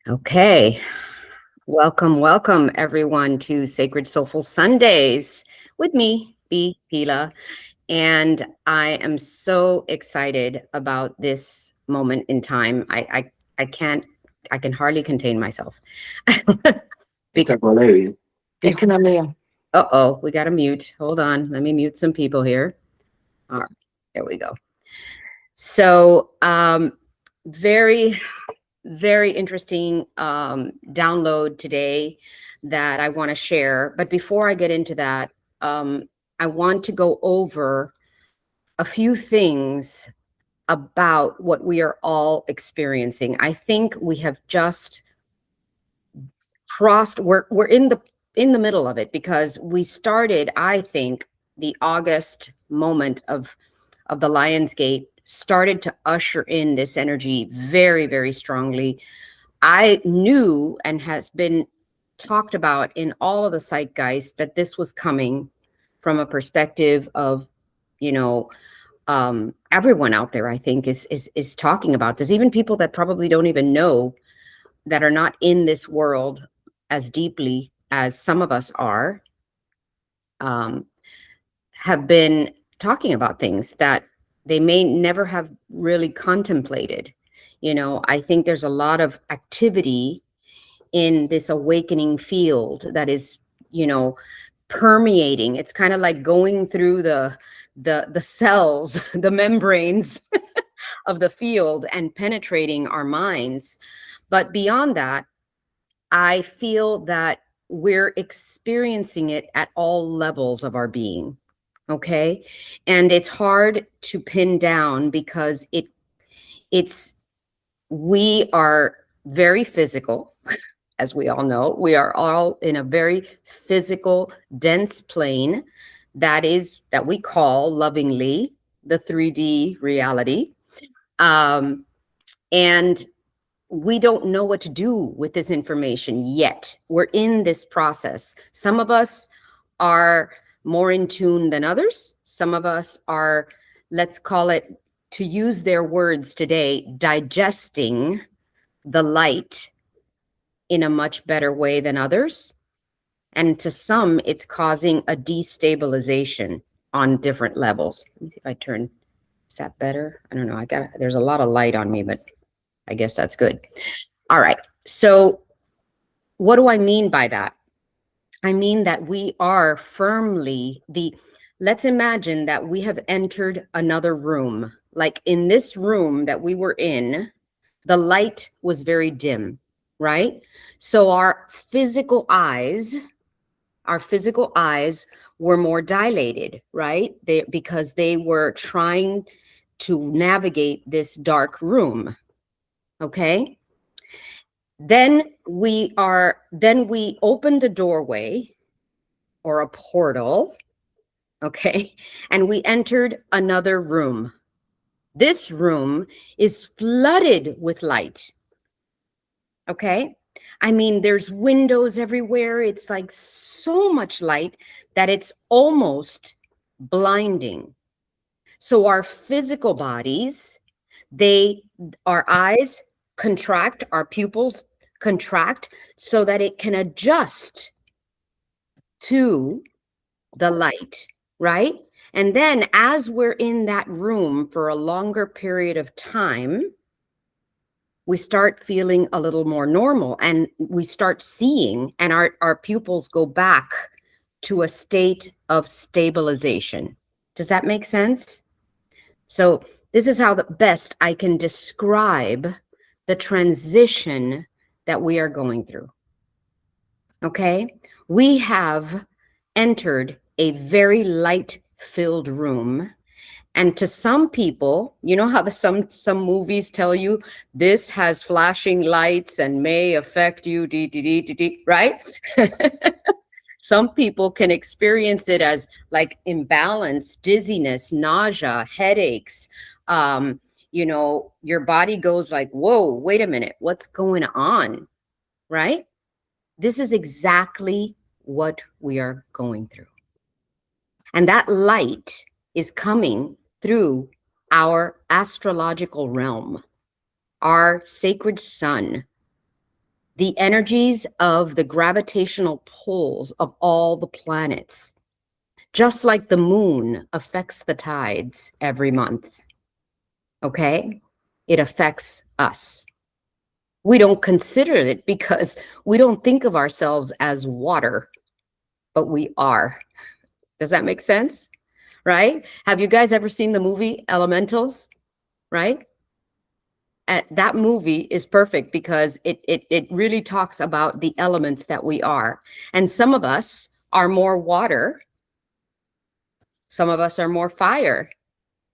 Okay. Welcome everyone to Sacred Soulful Sundays with me, B. Pila. And I am so excited about this moment in time. I can't, I can hardly contain myself. Because, uh-oh, we got to mute. Hold on. Let me mute some people here. All right, there we go. So, very very interesting download today that I want to share. But before I get into that, I want to go over a few things about what we are all experiencing. I think we have just crossed. We're in the middle of it because we started. I think the August moment of the Lionsgate started to usher in this energy very, very strongly. I knew and has been talked about in all of the zeitgeist that this was coming from a perspective of, you know, everyone out there, I think, is talking about this. Even people that probably don't even know, that are not in this world as deeply as some of us are, um, have been talking about things that they may never have really contemplated. I think there's a lot of activity in this awakening field that is, permeating. It's kind of like going through the cells, the membranes of the field and penetrating our minds. But beyond that, I feel that we're experiencing it at all levels of our being. Okay. And it's hard to pin down because it's we are very physical. As we all know, we are all in a very physical, dense plane that we call lovingly the 3D reality. And we don't know what to do with this information yet. We're in this process. Some of us are more in tune than others. Some of us are, let's call it, to use their words today, digesting the light in a much better way than others. And to some, it's causing a destabilization on different levels. Let me see if I turn, is that better? I don't know. There's a lot of light on me, but I guess that's good. All right. So what do I mean by that? I mean that we are firmly let's imagine that we have entered another room. Like in this room that we were in, the light was very dim, right? So our physical eyes were more dilated, right? Because they were trying to navigate this dark room. Okay. Then we open the doorway or a portal. Okay. And we entered another room. This room is flooded with light. Okay. I mean, there's windows everywhere. It's like so much light that it's almost blinding. So our physical bodies, our eyes contract, our pupils contract so that it can adjust to the light, right? And then as we're in that room for a longer period of time, we start feeling a little more normal and we start seeing, and our pupils go back to a state of stabilization. Does that make sense? So this is how the best I can describe the transition that we are going through. Okay? We have entered a very light-filled room. And to some people, you know how some movies tell you this has flashing lights and may affect you, right? Some people can experience it as like imbalance, dizziness, nausea, headaches. Your body goes like, whoa, wait a minute, what's going on, right? This is exactly what we are going through. And that light is coming through our astrological realm, our sacred sun. the energies of the gravitational pulls of all the planets, just like the moon affects the tides every month. Okay? It affects us. We don't consider it because we don't think of ourselves as water, but we are. Does that make sense? Right? Have you guys ever seen the movie Elementals? Right? That movie is perfect because it really talks about the elements that we are. And some of us are more water, some of us are more fire,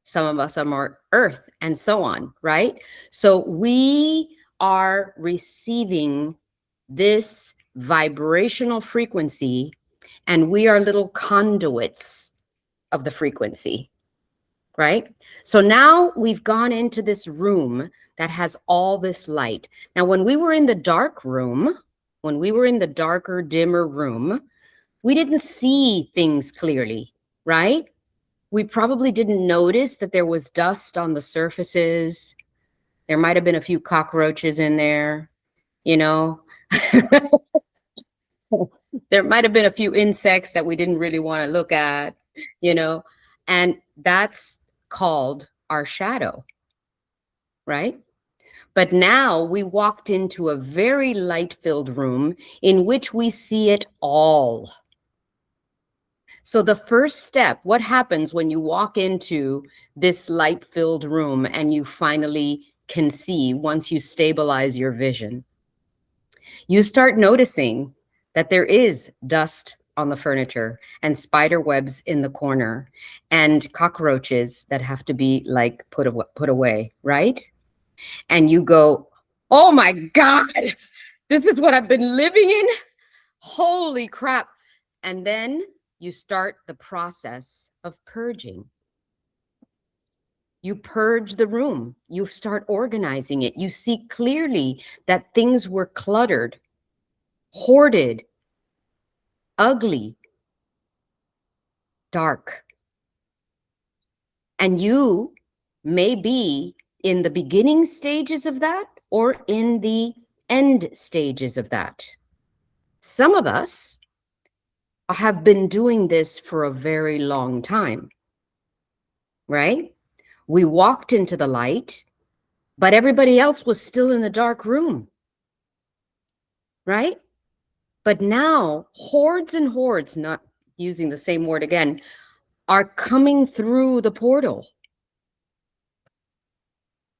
some of us are more earth, and so on, right? So we are receiving this vibrational frequency, and we are little conduits of the frequency, right? So now we've gone into this room that has all this light. Now, when we were in the dark room, when we were in the darker, dimmer room, we didn't see things clearly, right? We probably didn't notice that there was dust on the surfaces. There might have been a few cockroaches in there, you know. There might have been a few insects that we didn't really want to look at, you know, and that's called our shadow, right? But now we walked into a very light-filled room in which we see it all. So the first step, what happens when you walk into this light-filled room and you finally can see once you stabilize your vision? You start noticing that there is dust on the furniture and spider webs in the corner and cockroaches that have to be like put away, right? And you go, oh my God, this is what I've been living in? Holy crap. And then you start the process of purging. You purge the room. You start organizing it. You see clearly that things were cluttered, hoarded, ugly, dark. And you may be in the beginning stages of that or in the end stages of that. Some of us have been doing this for a very long time, right? We walked into the light, but everybody else was still in the dark room, right? But now hordes and hordes, not using the same word again, are coming through the portal.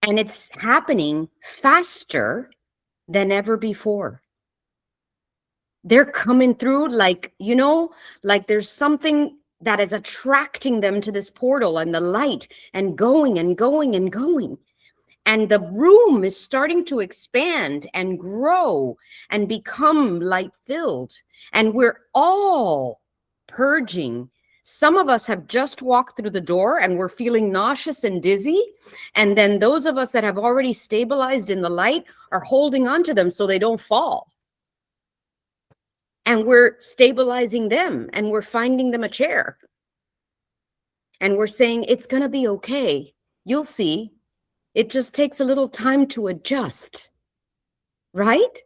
And it's happening faster than ever before. They're coming through like, you know, like there's something that is attracting them to this portal and the light and going and going and going. And the room is starting to expand and grow and become light filled. And we're all purging. Some of us have just walked through the door and we're feeling nauseous and dizzy. And then those of us that have already stabilized in the light are holding on to them so they don't fall. And we're stabilizing them and we're finding them a chair. And we're saying, it's going to be okay. You'll see. It just takes a little time to adjust, right?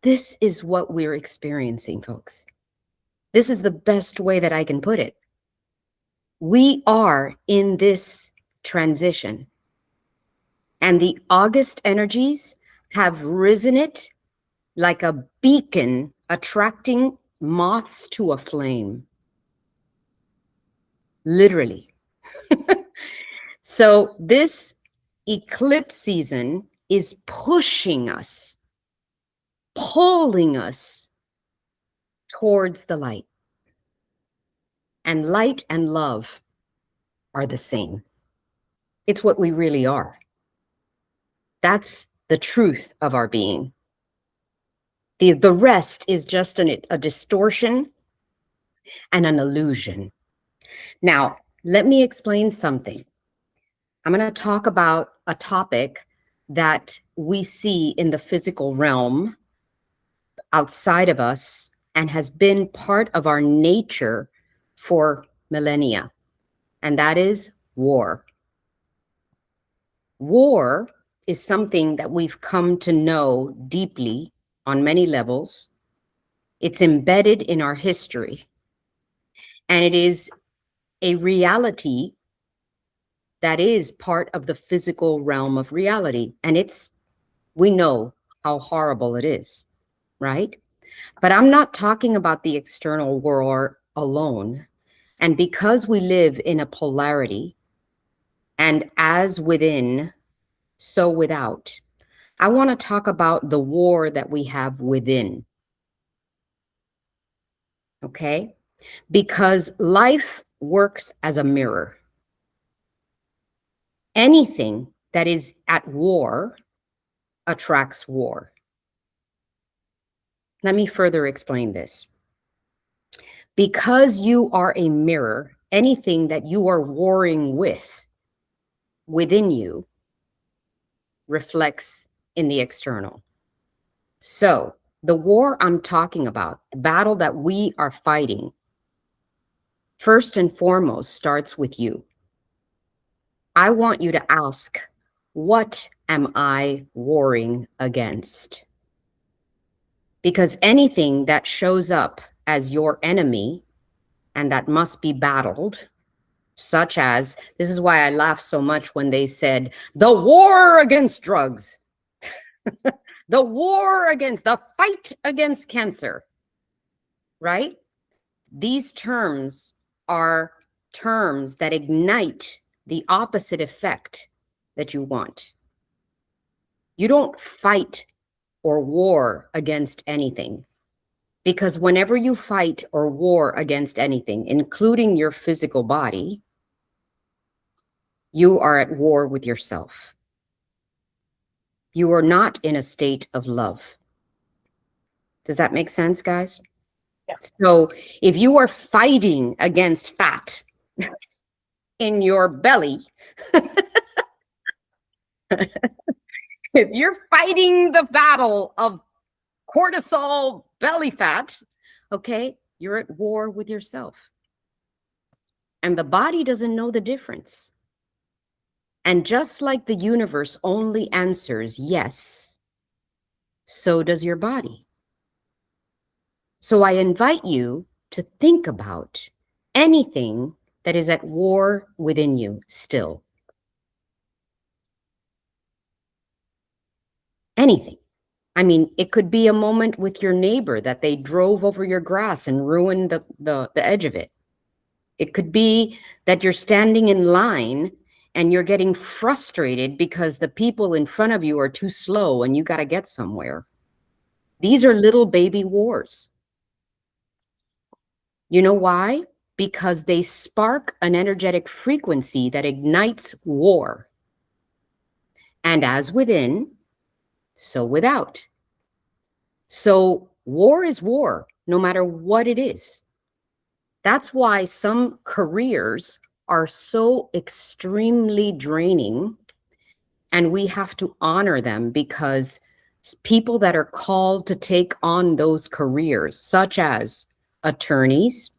This is what we're experiencing, folks. This is the best way that I can put it. We are in this transition. And the August energies have risen it like a beacon attracting moths to a flame. Literally. So this eclipse season is pushing us, pulling us towards the light. And light and love are the same. It's what we really are. That's the truth of our being. The rest is just a distortion and an illusion. Now, let me explain something. I'm going to talk about a topic that we see in the physical realm outside of us and has been part of our nature for millennia, and that is war. War is something that we've come to know deeply on many levels. It's embedded in our history, and it is a reality that is part of the physical realm of reality. And we know how horrible it is, right? But I'm not talking about the external world alone. And because we live in a polarity, and as within, so without, I want to talk about the war that we have within. Okay? Because life works as a mirror. Anything that is at war attracts war. Let me further explain this. Because you are a mirror, anything that you are warring with within you reflects in the external. So the war I'm talking about, the battle that we are fighting, first and foremost starts with you. I want you to ask, what am I warring against? Because anything that shows up as your enemy and that must be battled, such as, this is why I laughed so much when they said, the war against drugs, the fight against cancer, right? These terms are terms that ignite the opposite effect that you want. You don't fight or war against anything, because whenever you fight or war against anything, including your physical body, you are at war with yourself. You are not in a state of love. Does that make sense, guys? Yeah. So if you are fighting against fat in your belly, if you're fighting the battle of cortisol belly fat, okay, you're at war with yourself. And the body doesn't know the difference. And just like the universe only answers yes, so does your body. So I invite you to think about anything that is at war within you still. Anything. I mean, it could be a moment with your neighbor that they drove over your grass and ruined the edge of it. It could be that you're standing in line and you're getting frustrated because the people in front of you are too slow and you got to get somewhere. These are little baby wars. You know why? Because they spark an energetic frequency that ignites war. And as within, so without. So war is war, no matter what it is. That's why some careers are so extremely draining, and we have to honor them, because people that are called to take on those careers, such as attorneys,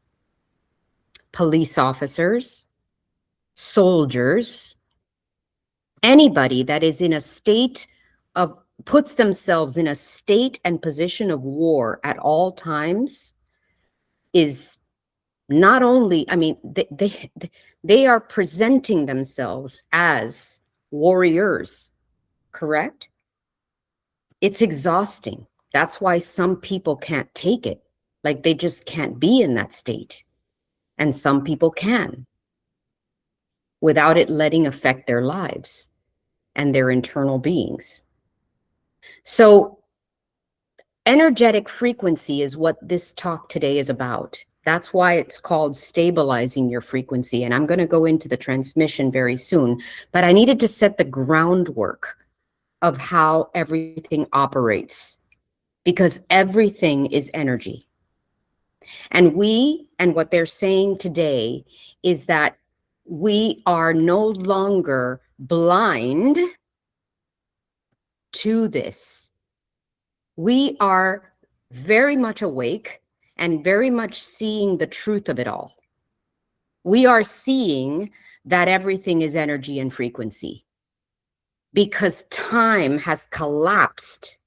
police officers, soldiers, anybody that is in a state of, puts themselves in a state and position of war at all times, is not only, I mean, they are presenting themselves as warriors, correct? It's exhausting. That's why some people can't take it. Like, they just can't be in that state. And some people can, without it letting affect their lives and their internal beings. So energetic frequency is what this talk today is about. That's why it's called stabilizing your frequency. And I'm going to go into the transmission very soon, but I needed to set the groundwork of how everything operates, because everything is energy. And what they're saying today is that we are no longer blind to this. We are very much awake and very much seeing the truth of it all. We are seeing that everything is energy and frequency. because time has collapsed.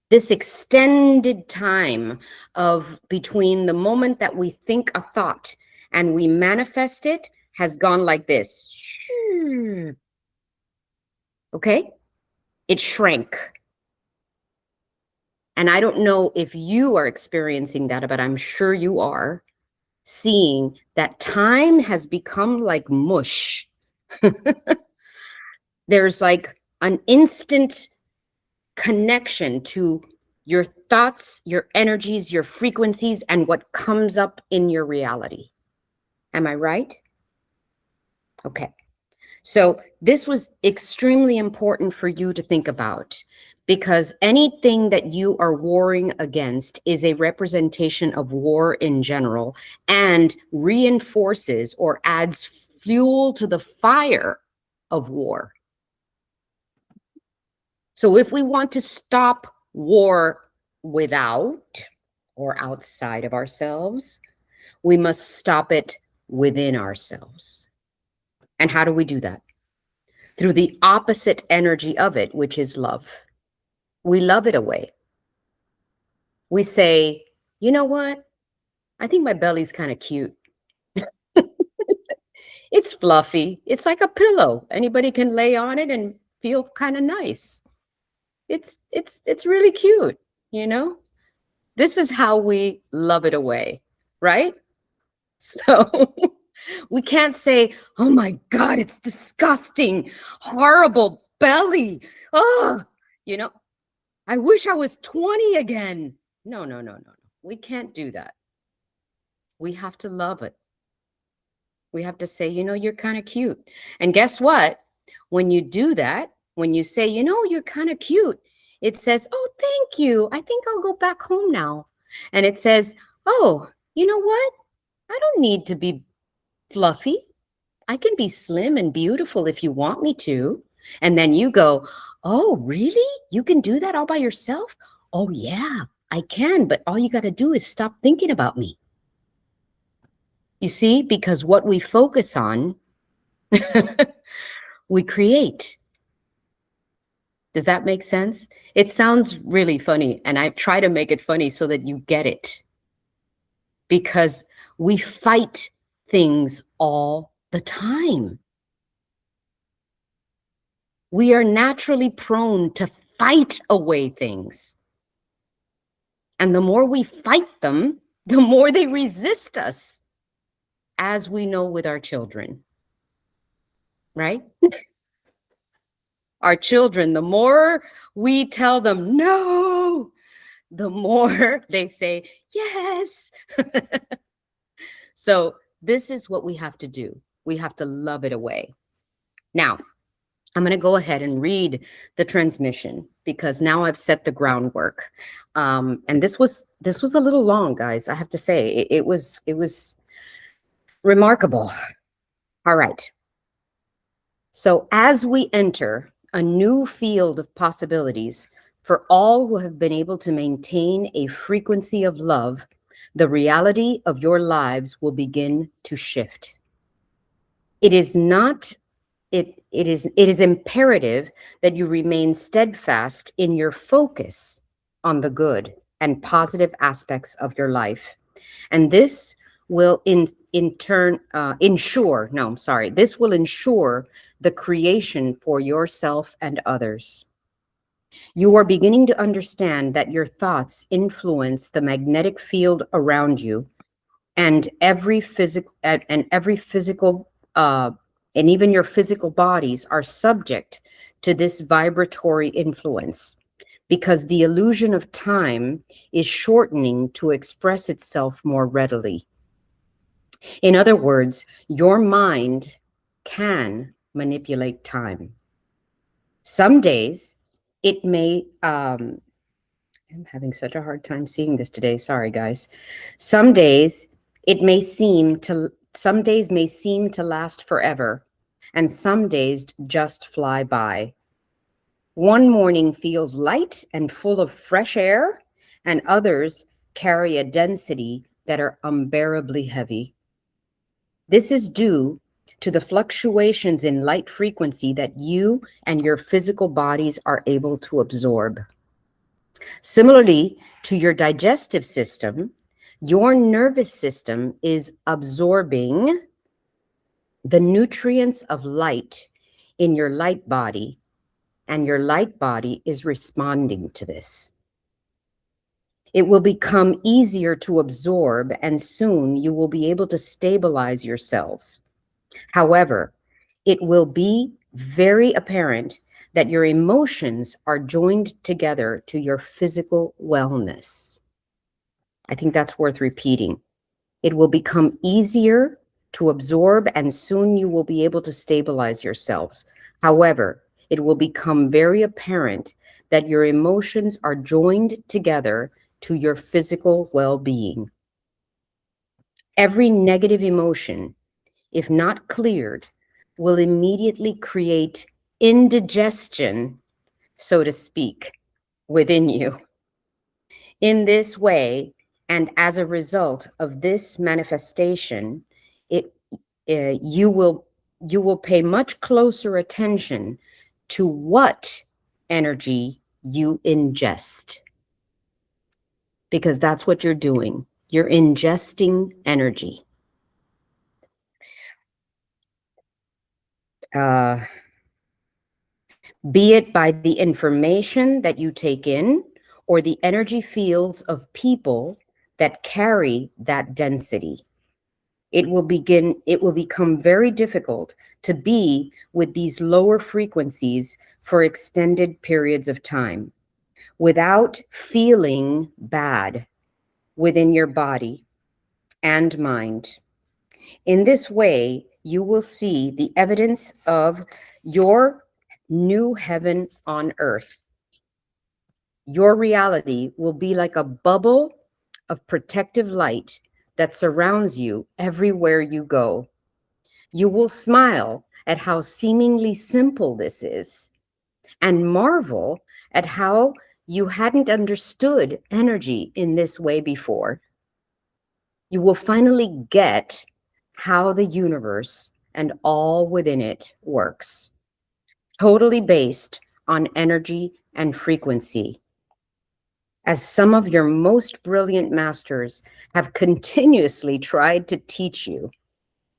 This extended time of between the moment that we think a thought and we manifest it has gone like this. Okay? It shrank. And I don't know if you are experiencing that, but I'm sure you are, seeing that time has become like mush. There's like an instant connection to your thoughts, your energies, your frequencies, and what comes up in your reality. Am I right? Okay. So this was extremely important for you to think about, because anything that you are warring against is a representation of war in general and reinforces or adds fuel to the fire of war. So if we want to stop war without or outside of ourselves, we must stop it within ourselves. And how do we do that? Through the opposite energy of it, which is love. We love it away. We say, you know what? I think my belly's kind of cute. It's fluffy. It's like a pillow. Anybody can lay on it and feel kind of nice. It's really cute, you know? This is how we love it away, right? So we can't say, oh my God, it's disgusting, horrible belly. Oh, you know, I wish I was 20 again. No, no, no, no, no. We can't do that. We have to love it. We have to say, you know, you're kind of cute. And guess what? When you do that, when you say, you know, you're kind of cute, it says, oh, thank you. I think I'll go back home now. And it says, oh, you know what? I don't need to be fluffy. I can be slim and beautiful if you want me to. And then you go, oh, really? You can do that all by yourself? Oh, yeah, I can. But all you got to do is stop thinking about me. You see, because what we focus on, we create. Does that make sense? It sounds really funny, and I try to make it funny so that you get it. Because we fight things all the time. We are naturally prone to fight away things. And the more we fight them, the more they resist us, as we know with our children, right? Our children, the more we tell them no, the more they say yes. So this is what we have to do. We have to love it away. Now, I'm going to go ahead and read the transmission because now I've set the groundwork. And this was a little long, guys. I have to say it was remarkable. All right. So as we enter a new field of possibilities for all who have been able to maintain a frequency of love, the reality of your lives will begin to shift. It is imperative that you remain steadfast in your focus on the good and positive aspects of your life. And this will this will ensure the creation for yourself and others. You are beginning to understand that your thoughts influence the magnetic field around you, and every physical and even your physical bodies are subject to this vibratory influence, because the illusion of time is shortening to express itself more readily. In other words, your mind can manipulate time. Some days it may, I'm having such a hard time seeing this today. Sorry, guys. Some days may seem to last forever, and some days just fly by. One morning feels light and full of fresh air, and others carry a density that are unbearably heavy. This is due to the fluctuations in light frequency that you and your physical bodies are able to absorb. Similarly to your digestive system, your nervous system is absorbing the nutrients of light in your light body, and your light body is responding to this. It will become easier to absorb, and soon you will be able to stabilize yourselves. However, it will be very apparent that your emotions are joined together to your physical wellness. I think that's worth repeating. It will become easier to absorb, and soon you will be able to stabilize yourselves. However, it will become very apparent that your emotions are joined together to your physical well-being. Every negative emotion, if not cleared, will immediately create indigestion, so to speak, within you. In this way, and as a result of this manifestation, you will pay much closer attention to what energy you ingest, because that's what you're doing. You're ingesting energy. Be it by the information that you take in or the energy fields of people that carry that density. It will become very difficult to be with these lower frequencies for extended periods of time without feeling bad within your body and mind. In this way, you will see the evidence of your new heaven on earth. Your reality will be like a bubble of protective light that surrounds you everywhere you go. You will smile at how seemingly simple this is and marvel at how you hadn't understood energy in this way before. You will finally get how the universe and all within it works, totally based on energy and frequency. As some of your most brilliant masters have continuously tried to teach you,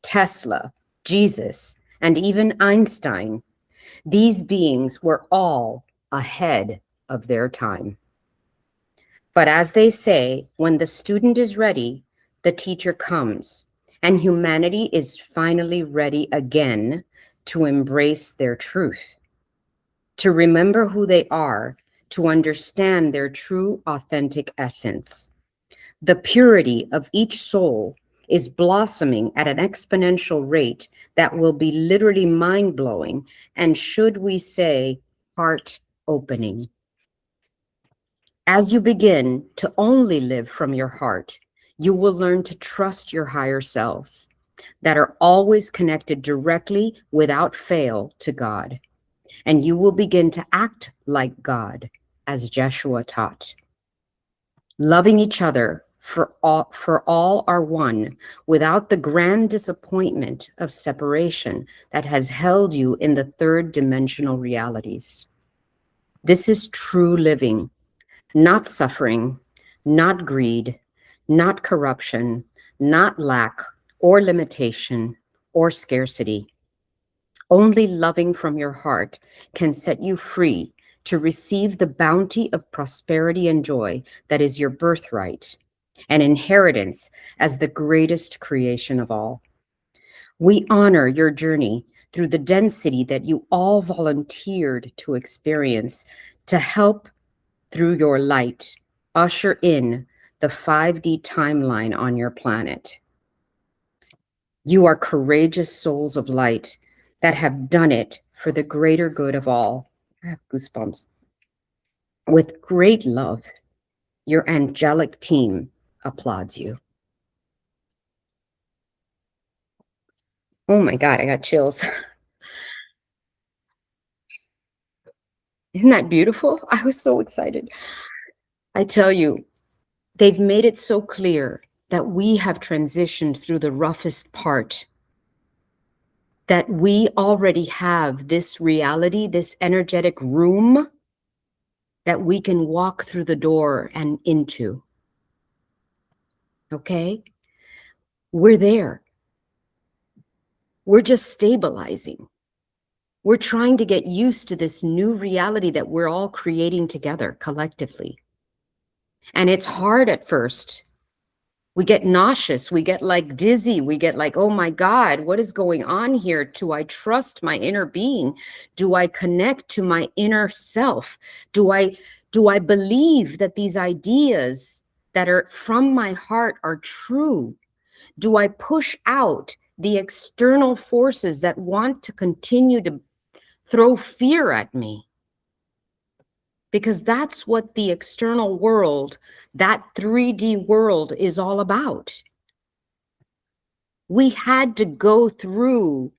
Tesla, Jesus, and even Einstein, these beings were all ahead of their time. But as they say, when the student is ready, the teacher comes, and humanity is finally ready again to embrace their truth, to remember who they are, to understand their true, authentic essence. The purity of each soul is blossoming at an exponential rate that will be literally mind-blowing, and should we say, heart-opening. As you begin to only live from your heart, you will learn to trust your higher selves that are always connected directly without fail to God. And you will begin to act like God, as Jeshua taught. Loving each other for all are one, without the grand disappointment of separation that has held you in the third dimensional realities. This is true living, not suffering, not greed, not corruption, not lack or limitation or scarcity. Only loving from your heart can set you free to receive the bounty of prosperity and joy that is your birthright, an inheritance as the greatest creation of all. We honor your journey through the density that you all volunteered to experience to help through your light usher in the 5D timeline on your planet. You are courageous souls of light that have done it for the greater good of all. I have goosebumps. With great love, your angelic team applauds you. Oh my God, I got chills. Isn't that beautiful? I was so excited. I tell you, they've made it so clear that we have transitioned through the roughest part that we already have this reality, this energetic room that we can walk through the door and into. Okay? We're there. We're just stabilizing. We're trying to get used to this new reality that we're all creating together collectively. And it's hard at first. We get nauseous, we get like dizzy, we get like, oh my God, what is going on here? Do I trust my inner being? Do I connect to my inner self? Do I believe that these ideas that are from my heart are true? Do I push out the external forces that want to continue to throw fear at me? Because that's what the external world, that 3D world, is all about. We had to go through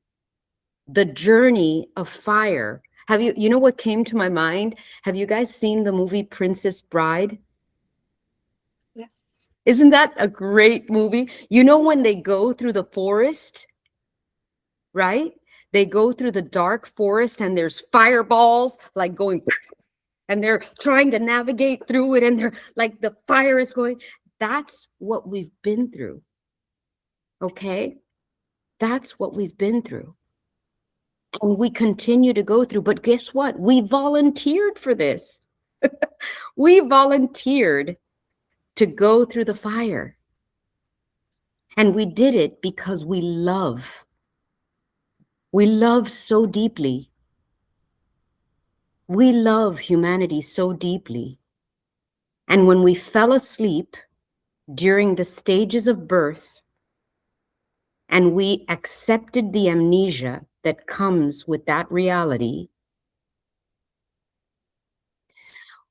the journey of fire. You know what came to my mind? Have you guys seen the movie Princess Bride? Yes. Isn't that a great movie? You know, when they go through the forest, right? They go through the dark forest and there's fireballs like going, and they're trying to navigate through it, and they're like, the fire is going. That's what we've been through. Okay? That's what we've been through. And we continue to go through. But guess what? We volunteered for this. We volunteered to go through the fire. And we did it because we love. We love so deeply. We love humanity so deeply. And when we fell asleep during the stages of birth, and we accepted the amnesia that comes with that reality,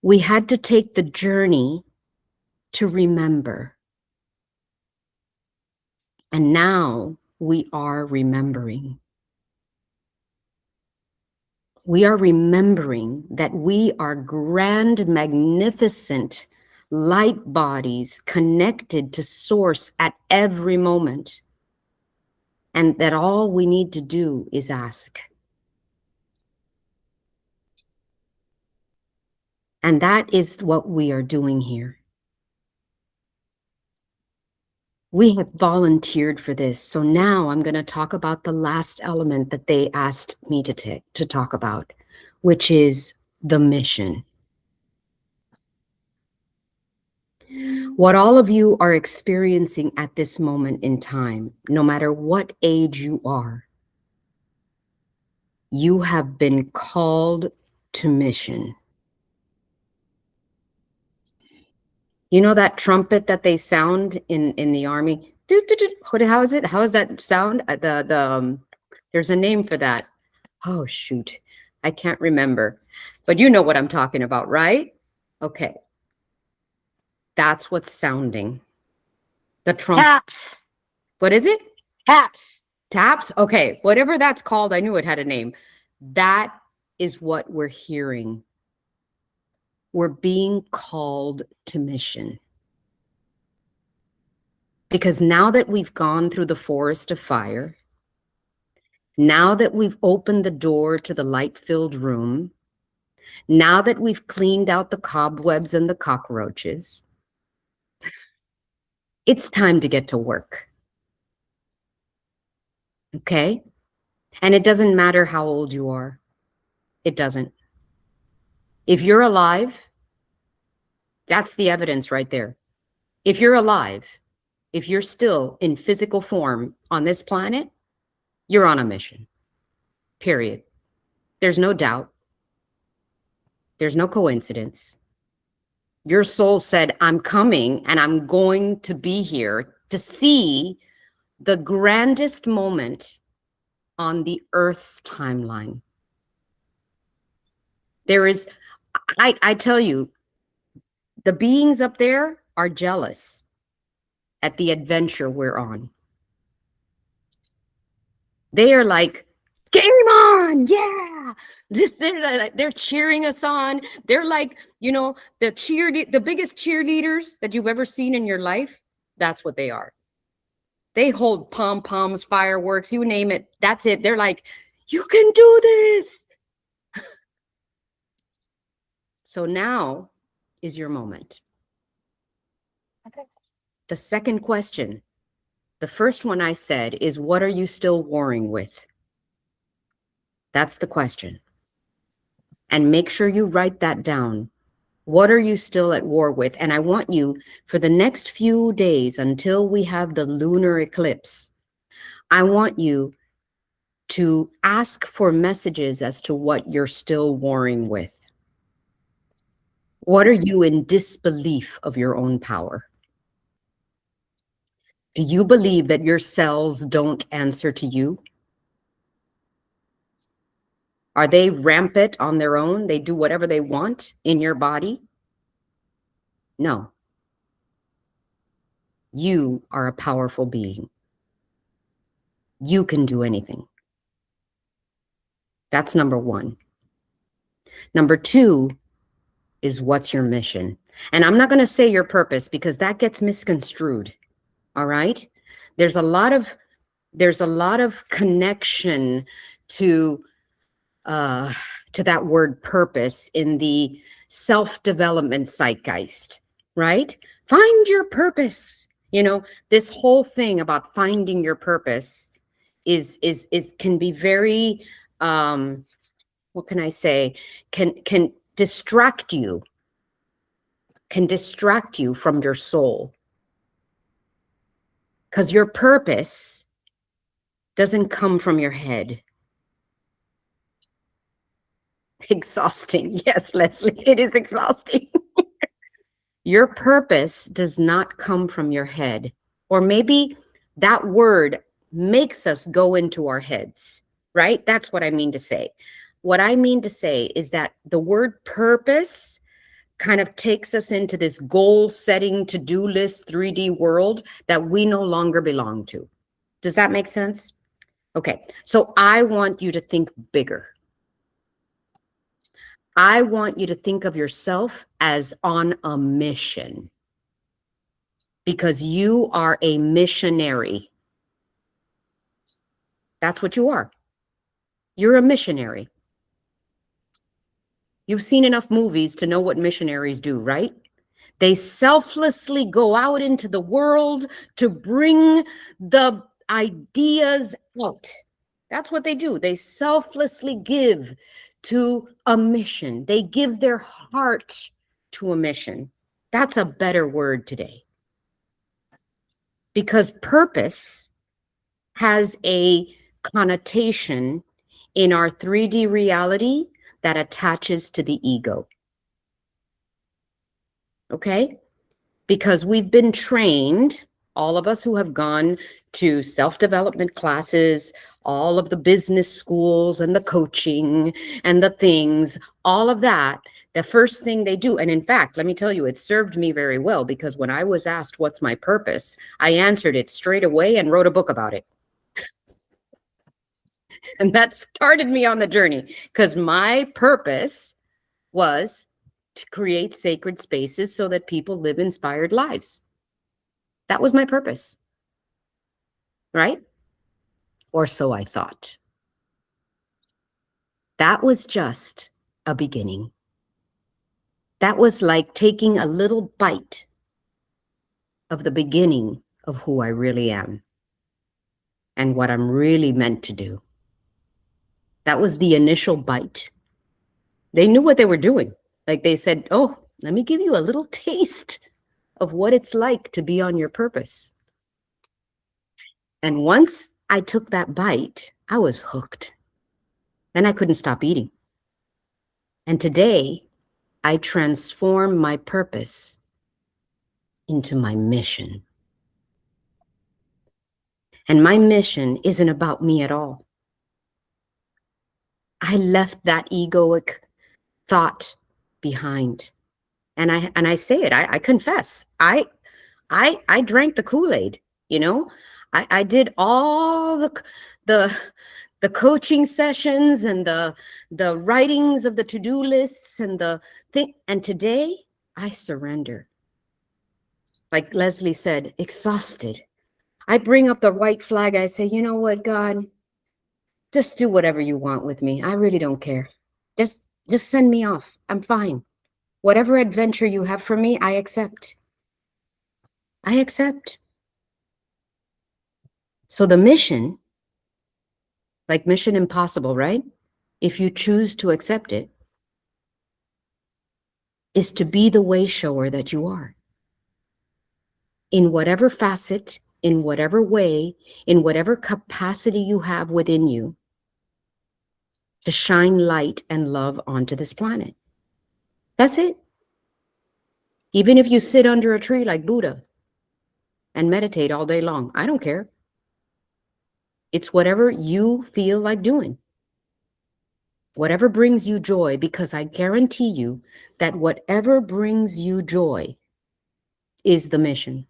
we had to take the journey to remember. And now we are remembering. We are remembering that we are grand, magnificent light bodies connected to source at every moment. And that all we need to do is ask. And that is what we are doing here. We have volunteered for this. So now I'm going to talk about the last element that they asked me to talk about, which is the mission. What all of you are experiencing at this moment in time, no matter what age you are, you have been called to mission. You know that trumpet that they sound in the army? How is it? How is that sound? There's a name for that. Oh, shoot. I can't remember. But you know what I'm talking about, right? Okay. That's what's sounding. The trumpet. Taps. What is it? Taps. Taps? Okay. Whatever that's called, I knew it had a name. That is what we're hearing. We're being called to mission. Because now that we've gone through the forest of fire, now that we've opened the door to the light-filled room, now that we've cleaned out the cobwebs and the cockroaches, it's time to get to work. Okay? And it doesn't matter how old you are. It doesn't. If you're alive, that's the evidence right there. If you're alive, if you're still in physical form on this planet, you're on a mission. Period. There's no doubt. There's no coincidence. Your soul said, I'm coming and I'm going to be here to see the grandest moment on the Earth's timeline. There is, I tell you, the beings up there are jealous at the adventure we're on. They are like, game on, yeah. They're cheering us on. They're like, you know, the biggest cheerleaders that you've ever seen in your life. That's what they are. They hold pom-poms, fireworks, you name it. That's it. They're like, you can do this. So now is your moment. Okay. The second question, the first one I said is, what are you still warring with? That's the question. And make sure you write that down. What are you still at war with? And I want you, for the next few days until we have the lunar eclipse, I want you to ask for messages as to what you're still warring with. What are you in disbelief of your own power? Do you believe that your cells don't answer to you? Are they rampant on their own? They do whatever they want in your body? No. You are a powerful being. You can do anything. That's number one. Number two is, what's your mission? And I'm not going to say your purpose because that gets misconstrued. All right? There's a lot of connection to that word purpose in the self-development zeitgeist, right? Find your purpose. You know, this whole thing about finding your purpose is can be very what can I say? Can distract you. Can distract you from your soul. Because your purpose doesn't come from your head. Exhausting. Yes, Leslie, it is exhausting. Your purpose does not come from your head. Or maybe that word makes us go into our heads, right? That's what I mean to say. What I mean to say is that the word purpose kind of takes us into this goal-setting, to-do list, 3D world that we no longer belong to. Does that make sense? Okay, so I want you to think bigger. I want you to think of yourself as on a mission, because you are a missionary. That's what you are. You're a missionary. You've seen enough movies to know what missionaries do, right? They selflessly go out into the world to bring the ideas out. That's what they do. They selflessly give to a mission. They give their heart to a mission. That's a better word today. Because purpose has a connotation in our 3D reality that attaches to the ego. Okay? Because we've been trained, all of us who have gone to self-development classes, all of the business schools and the coaching and the things, all of that, the first thing they do, and in fact, let me tell you, it served me very well, because when I was asked what's my purpose, I answered it straight away and wrote a book about it. And that started me on the journey, because my purpose was to create sacred spaces so that people live inspired lives. That was my purpose, right? Or so I thought. That was just a beginning. That was like taking a little bite of the beginning of who I really am and what I'm really meant to do. That was the initial bite. They knew what they were doing. Like they said, oh, let me give you a little taste of what it's like to be on your purpose. And once I took that bite, I was hooked. Then I couldn't stop eating. And today, I transform my purpose into my mission. And my mission isn't about me at all. I left that egoic thought behind. And I say it, I confess, I drank the Kool-Aid, you know. I did all the coaching sessions and the writings of the to-do lists and the thing. And today I surrender. Like Leslie said, exhausted. I bring up the white flag. I say, you know what, God, just do whatever you want with me. I really don't care. Just send me off. I'm fine. Whatever adventure you have for me, I accept. I accept. So the mission, like Mission Impossible, right? If you choose to accept it, is to be the way shower that you are. In whatever facet, in whatever way, in whatever capacity you have within you, to shine light and love onto this planet. That's it. Even if you sit under a tree like Buddha and meditate all day long, I don't care. It's whatever you feel like doing. Whatever brings you joy, because I guarantee you that whatever brings you joy is the mission.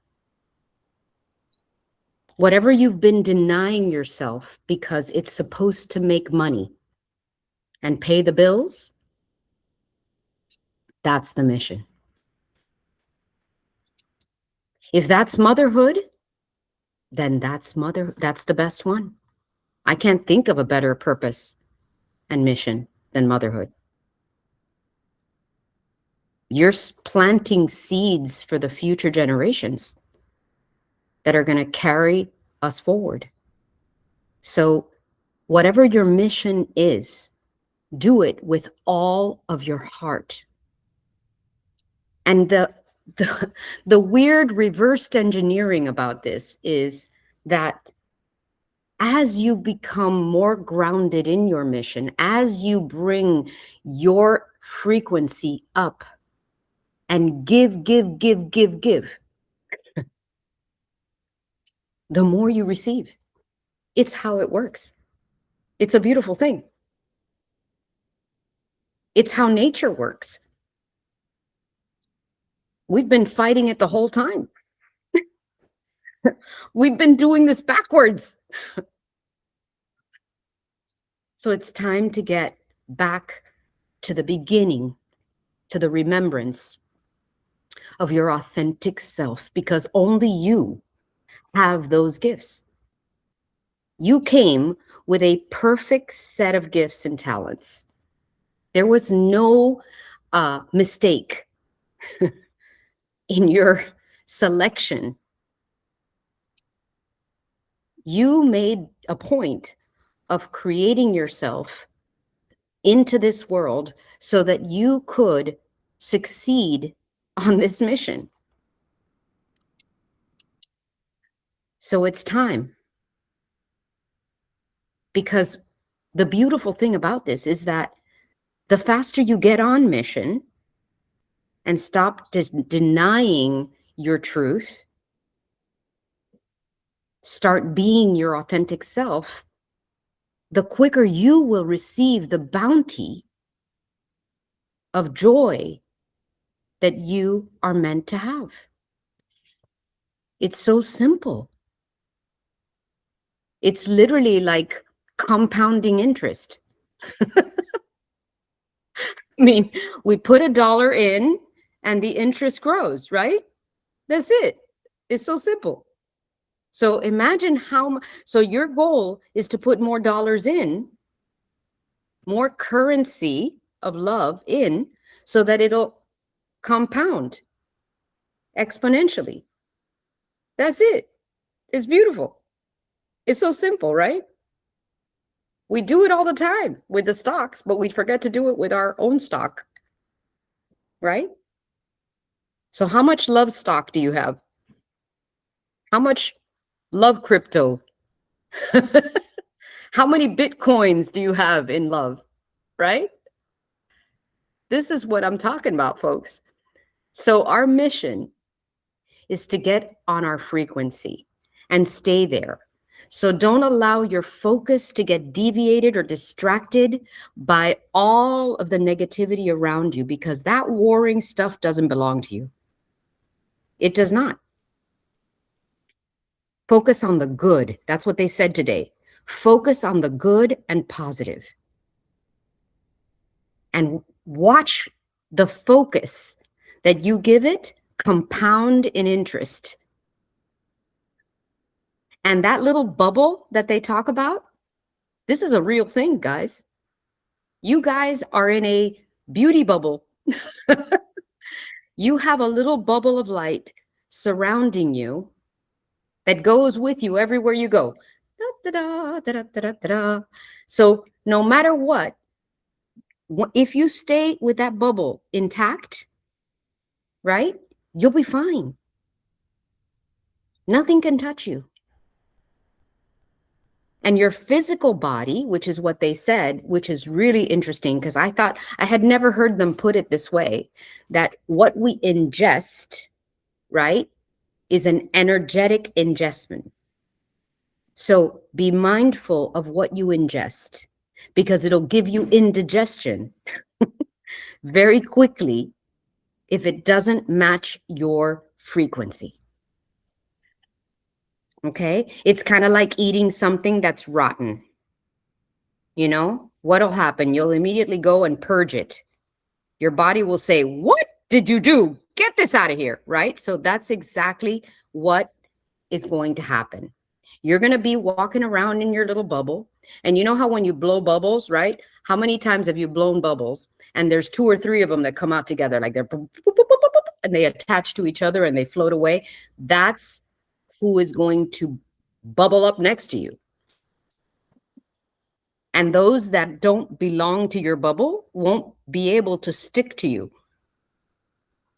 Whatever you've been denying yourself because it's supposed to make money and pay the bills, that's the mission. If that's motherhood, then that's the best one. I can't think of a better purpose and mission than motherhood. You're planting seeds for the future generations that are going to carry us forward. So whatever your mission is, do it with all of your heart. And the weird reversed engineering about this is that as you become more grounded in your mission, as you bring your frequency up and give, the more you receive. It's how it works. It's a beautiful thing. It's how nature works. We've been fighting it the whole time. We've been doing this backwards. So it's time to get back to the beginning, to the remembrance of your authentic self, because only you have those gifts. You came with a perfect set of gifts and talents. There was no mistake in your selection. You made a point of creating yourself into this world so that you could succeed on this mission. So it's time. Because the beautiful thing about this is that the faster you get on mission and stop denying your truth, start being your authentic self, the quicker you will receive the bounty of joy that you are meant to have. It's so simple. It's literally like compounding interest. I mean, we put $1 in and the interest grows, right? That's it. It's so simple. So imagine so your goal is to put more dollars in, more currency of love in, so that it'll compound exponentially. That's it. It's beautiful. It's so simple, right? We do it all the time with the stocks, but we forget to do it with our own stock, right? So how much love stock do you have? How much love crypto? How many Bitcoins do you have in love, right? This is what I'm talking about, folks. So our mission is to get on our frequency and stay there. So don't allow your focus to get deviated or distracted by all of the negativity around you, because that warring stuff doesn't belong to you. It does not. Focus on the good. That's what they said today. Focus on the good and positive. And watch the focus that you give it compound in interest. And that little bubble that they talk about, this is a real thing, guys. You guys are in a beauty bubble. You have a little bubble of light surrounding you that goes with you everywhere you go. Da, da, da, da, da, da, da, da. So no matter what, if you stay with that bubble intact, right, you'll be fine. Nothing can touch you. And your physical body, which is what they said, which is really interesting because I thought I had never heard them put it this way, that what we ingest, right, is an energetic ingestment. So be mindful of what you ingest because it'll give you indigestion very quickly if it doesn't match your frequency. Okay? It's kind of like eating something that's rotten. You know, what'll happen? You'll immediately go and purge it. Your body will say, "What did you do? Get this out of here," right? So that's exactly what is going to happen. You're going to be walking around in your little bubble. And you know how when you blow bubbles, right? How many times have you blown bubbles? And there's 2 or 3 of them that come out together, like they're and they attach to each other and they float away. That's who is going to bubble up next to you. And those that don't belong to your bubble won't be able to stick to you.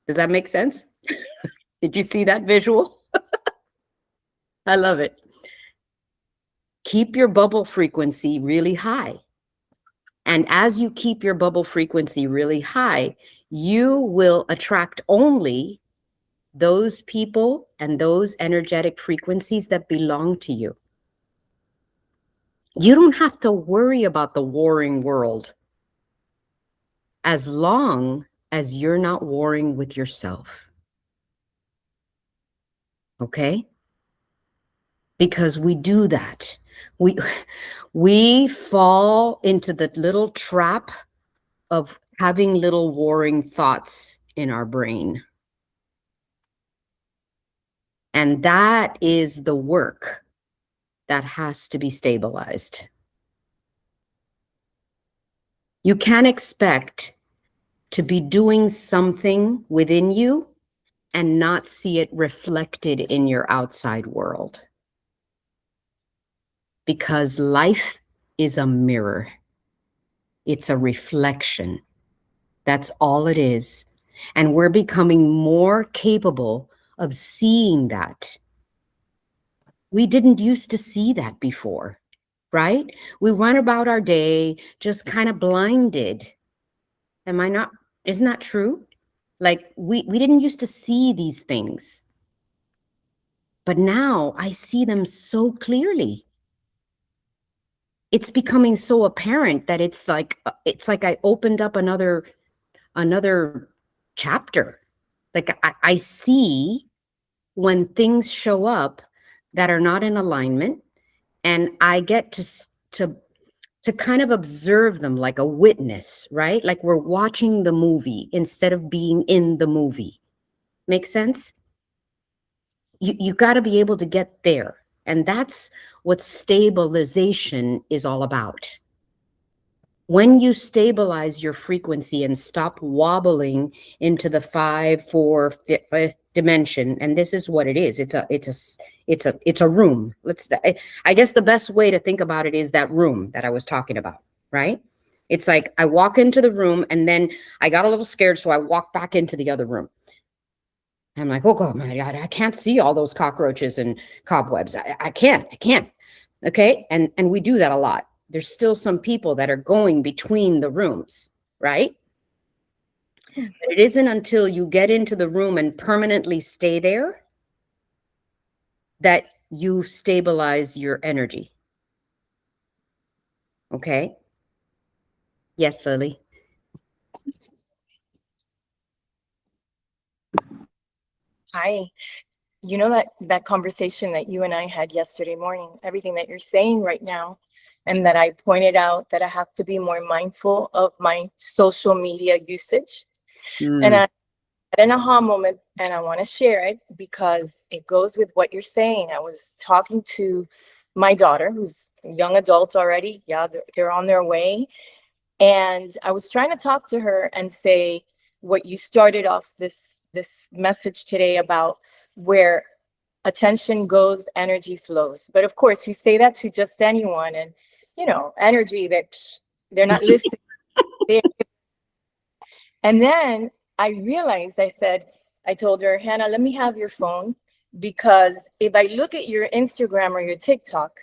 Does that make sense? Did you see that visual? I love it. Keep your bubble frequency really high. And as you keep your bubble frequency really high, you will attract only those people and those energetic frequencies that belong to you. You don't have to worry about the warring world as long as you're not warring with yourself. Okay? Because we do that. We fall into the little trap of having little warring thoughts in our brain. And that is the work that has to be stabilized. You can't expect to be doing something within you and not see it reflected in your outside world. Because life is a mirror. It's a reflection. That's all it is. And we're becoming more capable of seeing that. We didn't used to see that before, right? We went about our day just kind of blinded. Isn't that true? Like we didn't used to see these things. But now I see them so clearly. It's becoming so apparent that it's like I opened up another chapter. Like I see when things show up that are not in alignment, and I get to kind of observe them like a witness, right? Like we're watching the movie instead of being in the movie. Make sense? You got to be able to get there. And that's what stabilization is all about. When you stabilize your frequency and stop wobbling into the 5, 4, 5th dimension, and this is what it is. It's a room. I guess the best way to think about it is that room that I was talking about, right? It's like I walk into the room and then I got a little scared, so I walk back into the other room. I'm like, oh God, my God, I can't see all those cockroaches and cobwebs. I can't. Okay. And we do that a lot. There's still some people that are going between the rooms, right? But it isn't until you get into the room and permanently stay there that you stabilize your energy. Okay. Yes, Lily. Hi. You know that conversation that you and I had yesterday morning, everything that you're saying right now, and that I pointed out that I have to be more mindful of my social media usage. And had an aha moment, and I want to share it because it goes with what you're saying. I was talking to my daughter, who's a young adult already. Yeah, they're on their way. And I was trying to talk to her and say what you started off this message today about, where attention goes, energy flows. But of course, you say that to just anyone, and energy that they're not listening. And then I realized, I told her, Hannah, let me have your phone, because if I look at your Instagram or your TikTok,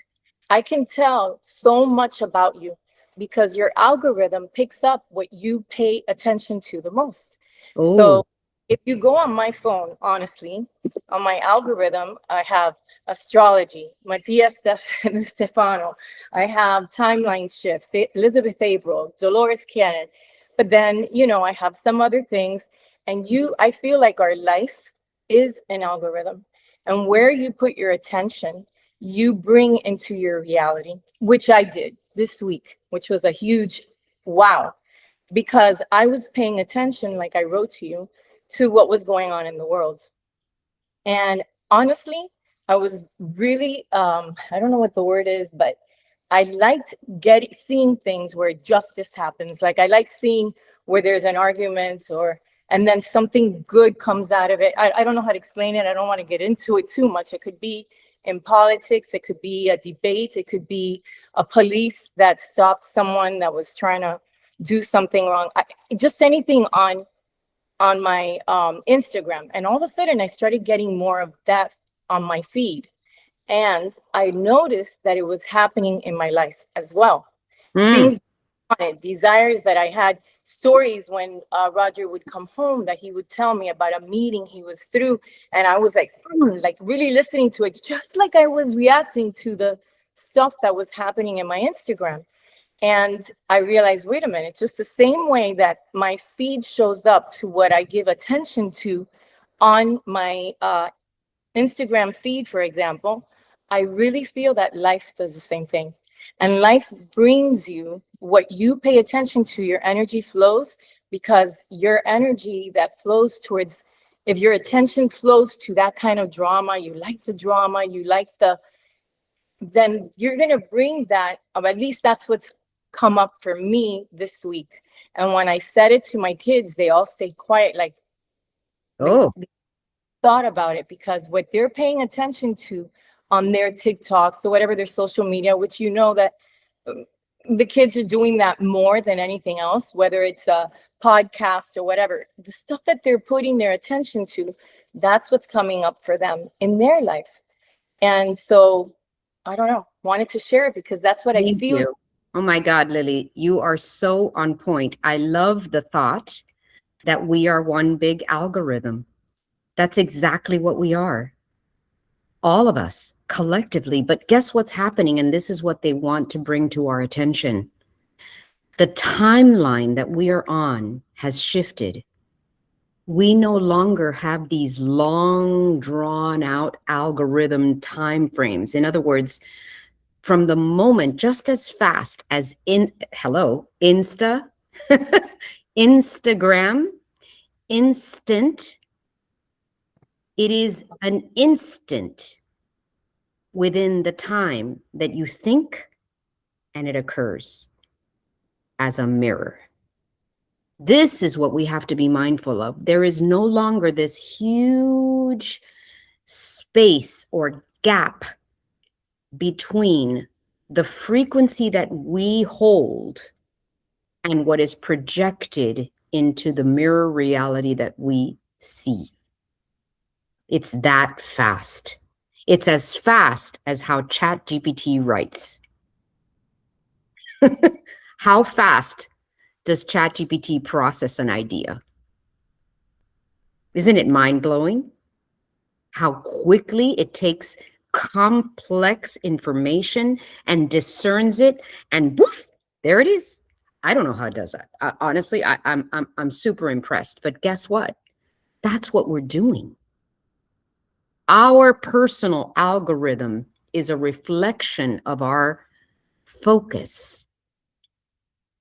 I can tell so much about you, because your algorithm picks up what you pay attention to the most. Oh, So if you go on my phone, honestly, on my algorithm, I have astrology, Matias Stefano. I have timeline shifts, Elizabeth April, Dolores Cannon. But then, I have some other things. And I feel like our life is an algorithm. And where you put your attention, you bring into your reality, which I did this week, which was a huge wow, because I was paying attention, like I wrote to you, to what was going on in the world. And honestly, I was really, I don't know what the word is, but I liked seeing things where justice happens. Like I like seeing where there's an argument, and then something good comes out of it. I don't know how to explain it. I don't want to get into it too much. It could be in politics. It could be a debate. It could be a police that stopped someone that was trying to do something wrong. Just anything on my Instagram. And all of a sudden I started getting more of that on my feed. And I noticed that it was happening in my life as well. mm. Things I wanted, desires that I had, stories when Roger would come home that he would tell me about a meeting he was through. And I was like really listening to it, just like I was reacting to the stuff that was happening in my Instagram. And I realized, wait a minute, just the same way that my feed shows up to what I give attention to on my Instagram feed, for example, I really feel that life does the same thing. And life brings you what you pay attention to, your energy flows, because your energy that flows towards, if your attention flows to that kind of drama, you like the drama, then you're going to bring that, at least that's what's come up for me this week. And when I said it to my kids, they all stayed quiet, like they Oh, thought about it, because what they're paying attention to on their TikToks or whatever, their social media, which that um, the kids are doing that more than anything else, whether it's a podcast or whatever, the stuff that they're putting their attention to, that's what's coming up for them in their life. And so I don't know, wanted to share it because that's what I thank feel. you. Oh my God, Lily, you are so on point. I love the thought that we are one big algorithm. That's exactly what we are. All of us collectively. But guess what's happening? And this is what they want to bring to our attention. The timeline that we are on has shifted. We no longer have these long drawn out algorithm time frames. In other words, from the moment, just as fast as Instagram, instant, it is an instant within the time that you think, and it occurs as a mirror. This is what we have to be mindful of. There is no longer this huge space or gap between the frequency that we hold and what is projected into the mirror reality that we see. It's that fast. It's as fast as how ChatGPT writes. How fast does ChatGPT process an idea? Isn't it mind-blowing? How quickly it takes complex information and discerns it, and woof, there it is. I don't know how it does that. Honestly, I'm super impressed. But guess what? That's what we're doing. Our personal algorithm is a reflection of our focus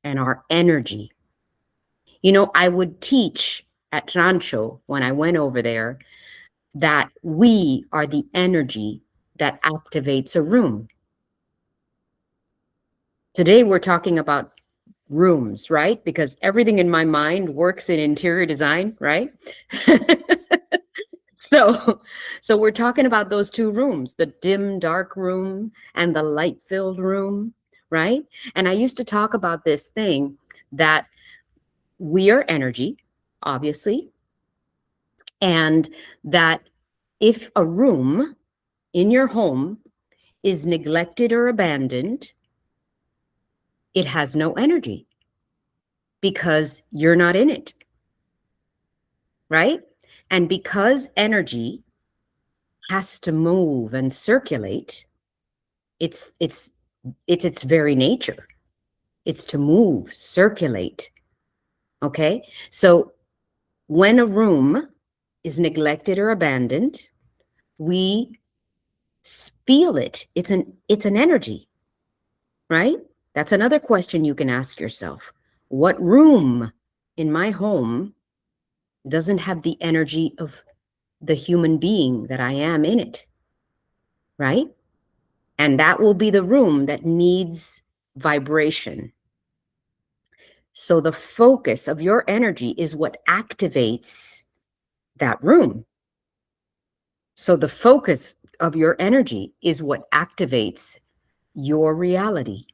and our energy. I would teach at Rancho when I went over there that we are the energy that activates a room. Today, we're talking about rooms, right? Because everything in my mind works in interior design, right? So, so we're talking about those two rooms, the dim, dark room and the light-filled room, right? And I used to talk about this thing that we are energy, obviously, and that if a room in your home is neglected or abandoned, it has no energy because you're not in it, right? And because energy has to move and circulate, it's its very nature. It's to move, circulate. Okay? So when a room is neglected or abandoned, we feel it. It's an energy, right? That's another question you can ask yourself. What room in my home doesn't have the energy of the human being that I am in it, right? And that will be the room that needs vibration. So the focus of your energy is what activates that room. So the focus of your energy is what activates your reality.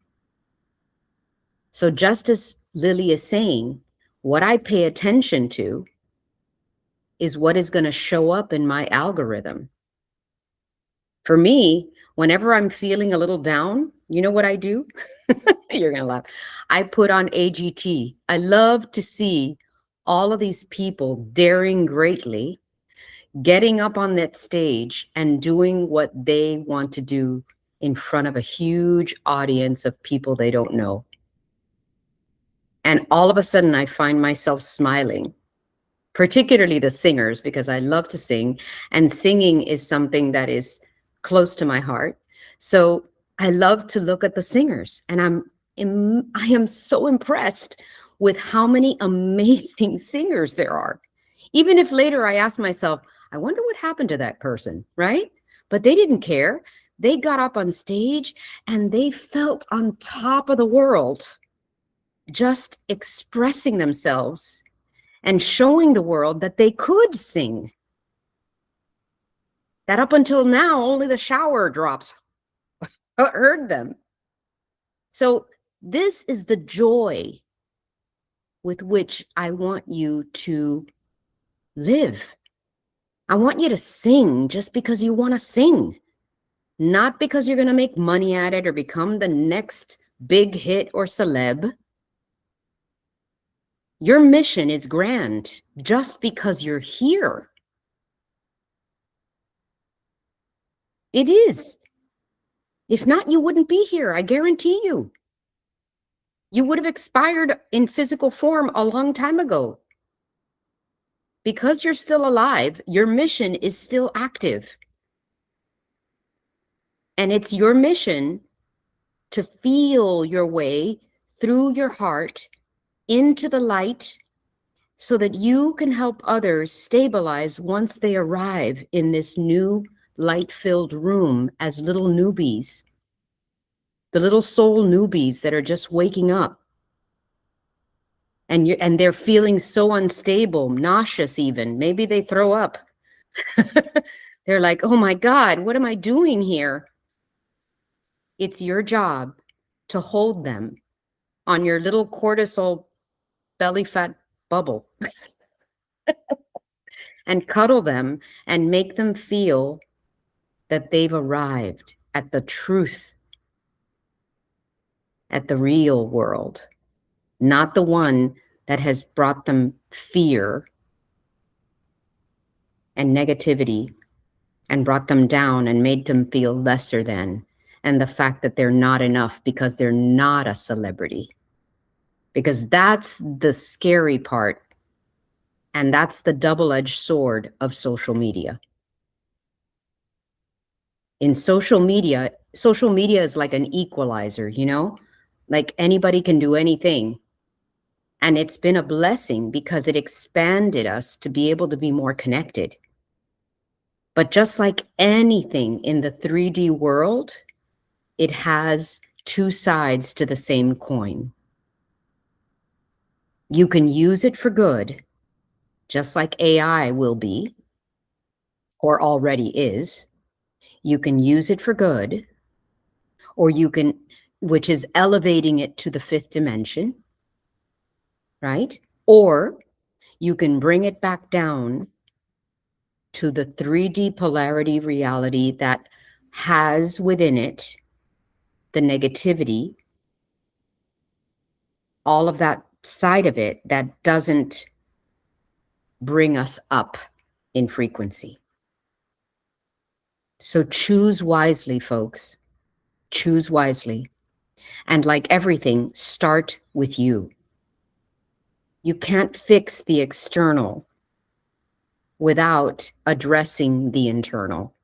So just as Lily is saying, what I pay attention to is what is going to show up in my algorithm. For me, whenever I'm feeling a little down, you know what I do? You're going to laugh. I put on AGT. I love to see all of these people daring greatly, getting up on that stage and doing what they want to do in front of a huge audience of people they don't know. And all of a sudden, I find myself smiling, particularly the singers, because I love to sing, and singing is something that is close to my heart. So I love to look at the singers, and I am so impressed with how many amazing singers there are. Even if later I ask myself, I wonder what happened to that person, right? But they didn't care. They got up on stage and they felt on top of the world, just expressing themselves and showing the world that they could sing. That up until now, only the shower drops heard them. So this is the joy with which I want you to live. I want you to sing just because you want to sing, not because you're going to make money at it or become the next big hit or celeb. Your mission is grand just because you're here. It is. If not, you wouldn't be here. I guarantee you. You would have expired in physical form a long time ago. Because you're still alive, your mission is still active. And it's your mission to feel your way through your heart into the light so that you can help others stabilize once they arrive in this new light-filled room as little newbies, the little soul newbies that are just waking up. And they're feeling so unstable, nauseous even. Maybe they throw up. They're like, oh my God, what am I doing here? It's your job to hold them on your little cortisol belly fat bubble and cuddle them and make them feel that they've arrived at the truth, at the real world, not the one that has brought them fear and negativity and brought them down and made them feel lesser than, and the fact that they're not enough because they're not a celebrity. Because that's the scary part, and that's the double-edged sword of social media. In social media is like an equalizer, you know? Like anybody can do anything. And it's been a blessing because it expanded us to be able to be more connected. But just like anything in the 3D world, it has two sides to the same coin. You can use it for good, just like AI will be, or already is. You can use it for good, or you can, which is elevating it to the fifth dimension, right? Or you can bring it back down to the 3D polarity reality that has within it the negativity, all of that side of it that doesn't bring us up in frequency. So choose wisely, folks. Choose wisely. And like everything, start with you. You can't fix the external without addressing the internal.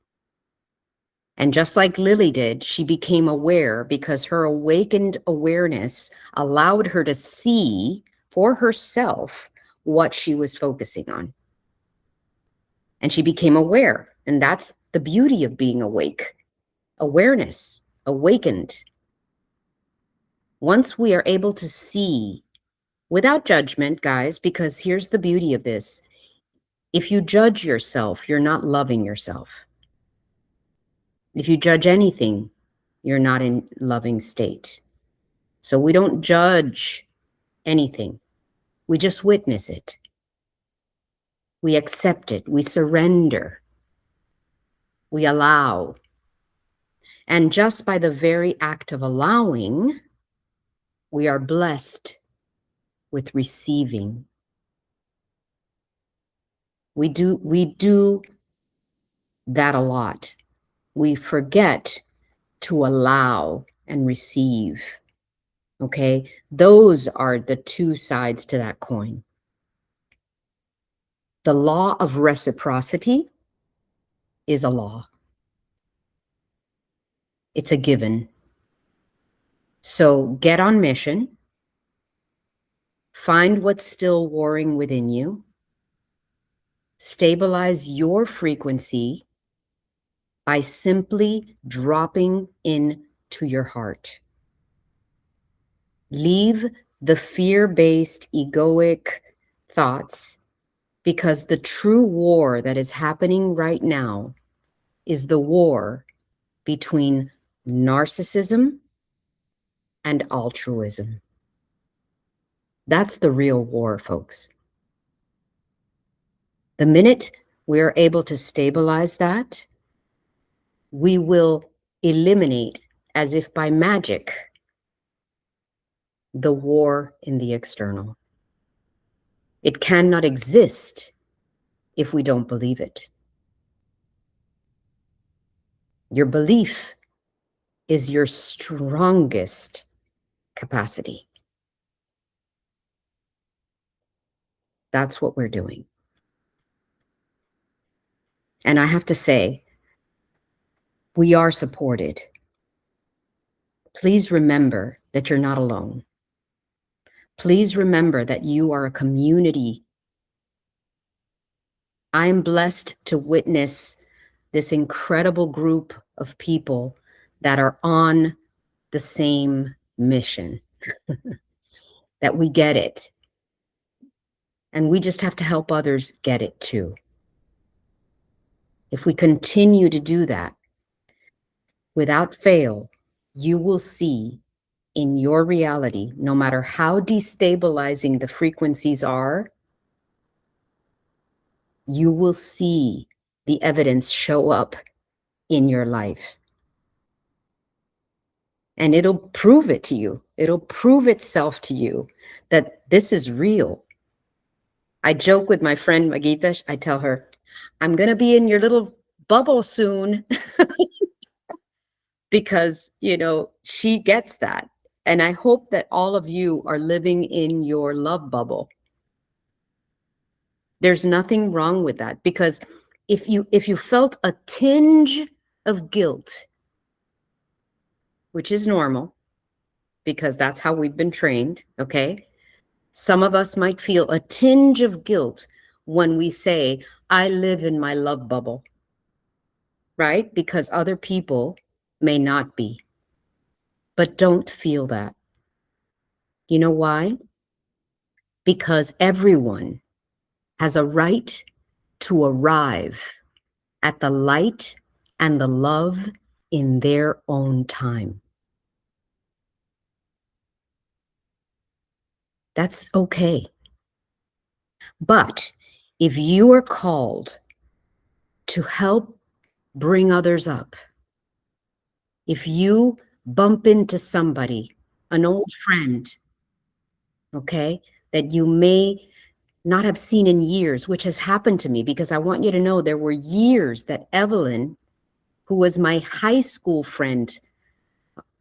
And just like Lily did, she became aware because her awakened awareness allowed her to see for herself what she was focusing on. And she became aware. And that's the beauty of being awake. Awareness, awakened. Once we are able to see without judgment, guys, because here's the beauty of this. If you judge yourself, you're not loving yourself. If you judge anything, you're not in loving state. So we don't judge anything. We just witness it. We accept it. We surrender. We allow. And just by the very act of allowing, we are blessed with receiving. We do that a lot. We forget to allow and receive. Okay? Those are the two sides to that coin. The law of reciprocity is a law. It's a given. So get on mission. Find what's still warring within you. Stabilize your frequency by simply dropping into your heart. Leave the fear-based egoic thoughts, because the true war that is happening right now is the war between narcissism and altruism. That's the real war, folks. The minute we're able to stabilize that, we will eliminate, as if by magic, the war in the external. It cannot exist if we don't believe it. Your belief is your strongest capacity. That's what we're doing. And I have to say, we are supported. Please remember that you're not alone. Please remember that you are a community. I am blessed to witness this incredible group of people that are on the same mission, that we get it. And we just have to help others get it too. If we continue to do that, without fail, you will see in your reality, no matter how destabilizing the frequencies are, you will see the evidence show up in your life. And it'll prove it to you. It'll prove itself to you that this is real. I joke with my friend Magita. I tell her, I'm going to be in your little bubble soon. Because, you know, she gets that. And I hope that all of you are living in your love bubble. There's nothing wrong with that, because if you felt a tinge of guilt, which is normal, because that's how we've been trained, okay? Some of us might feel a tinge of guilt when we say, I live in my love bubble, right? Because other people may not be. But don't feel that. You know why? Because everyone has a right to arrive at the light and the love in their own time. That's okay. But if you are called to help bring others up, if you bump into somebody, an old friend, okay, that you may not have seen in years, which has happened to me, because I want you to know there were years that Evelyn, who was my high school friend,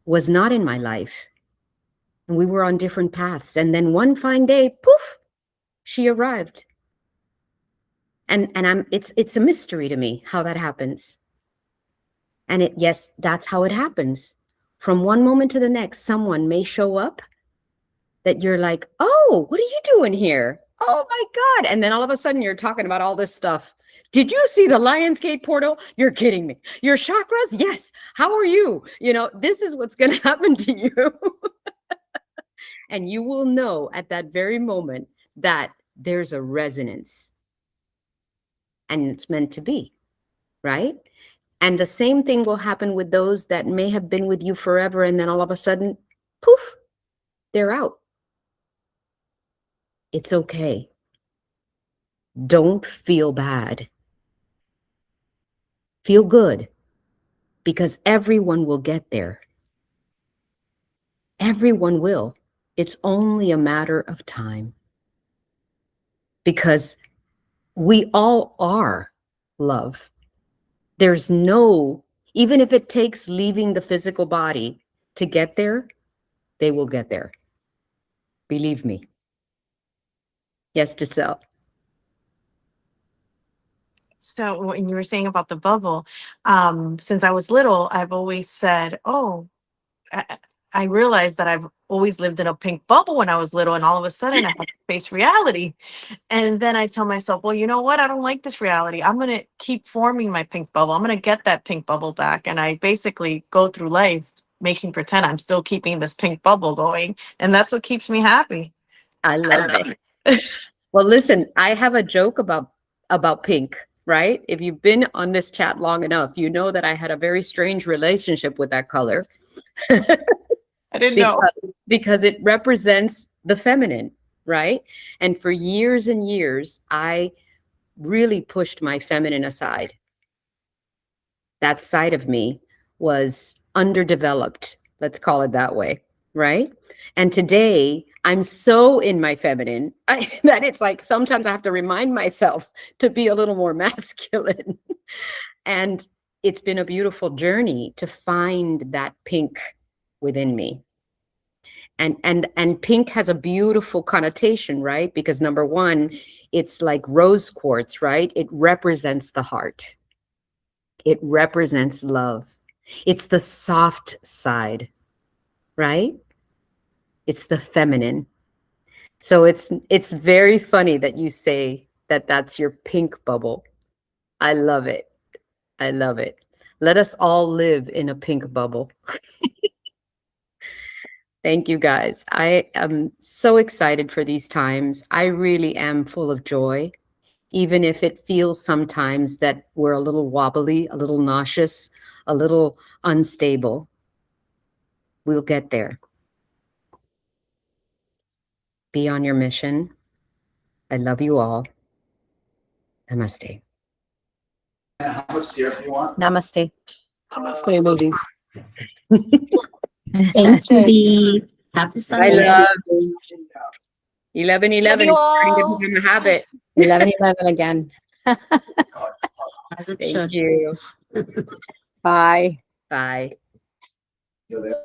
was not in my life. And we were on different paths. And then one fine day, poof, she arrived. And it's a mystery to me how that happens. And yes, that's how it happens. From one moment to the next, someone may show up that you're like, oh, what are you doing here? Oh my God. And then all of a sudden you're talking about all this stuff. Did you see the Lionsgate portal? You're kidding me. Your chakras? Yes. How are you? This is what's going to happen to you. And you will know at that very moment that there's a resonance. And it's meant to be, right? And the same thing will happen with those that may have been with you forever. And then all of a sudden, poof, they're out. It's okay. Don't feel bad. Feel good, because everyone will get there. Everyone will. It's only a matter of time. Because we all are love. There's no, even if it takes leaving the physical body to get there, they will get there. Believe me. Yes, Giselle. So when you were saying about the bubble, since I was little, I've always said, oh, I realized that I've always lived in a pink bubble when I was little, and all of a sudden I have to face reality. And then I tell myself, well, you know what? I don't like this reality. I'm going to keep forming my pink bubble. I'm going to get that pink bubble back. And I basically go through life making pretend I'm still keeping this pink bubble going. And that's what keeps me happy. I love it. Well, listen, I have a joke about pink, right? If you've been on this chat long enough, you know that I had a very strange relationship with that color. I didn't know. Because it represents the feminine, right? And for years and years, I really pushed my feminine aside. That side of me was underdeveloped, let's call it that way, right? And today, I'm so in my feminine that it's like sometimes I have to remind myself to be a little more masculine. And it's been a beautiful journey to find that pink within me. And pink has a beautiful connotation, right? Because number one, it's like rose quartz, right? It represents the heart. It represents love. It's the soft side, right? It's the feminine. So it's very funny that you say that that's your pink bubble. I love it. I love it. Let us all live in a pink bubble. Thank you, guys. I am so excited for these times. I really am full of joy, even if it feels sometimes that we're a little wobbly, a little nauseous, a little unstable. We'll get there. Be on your mission. I love you all. Namaste. How much syrup do you want? Namaste. Namaste, ladies. Thanks, Judy. Happy Bye, Sunday. loves. 11:11 Love you all. starting to become a habit. 11:11 again. As it Thank should. you. Bye. Bye. You're there.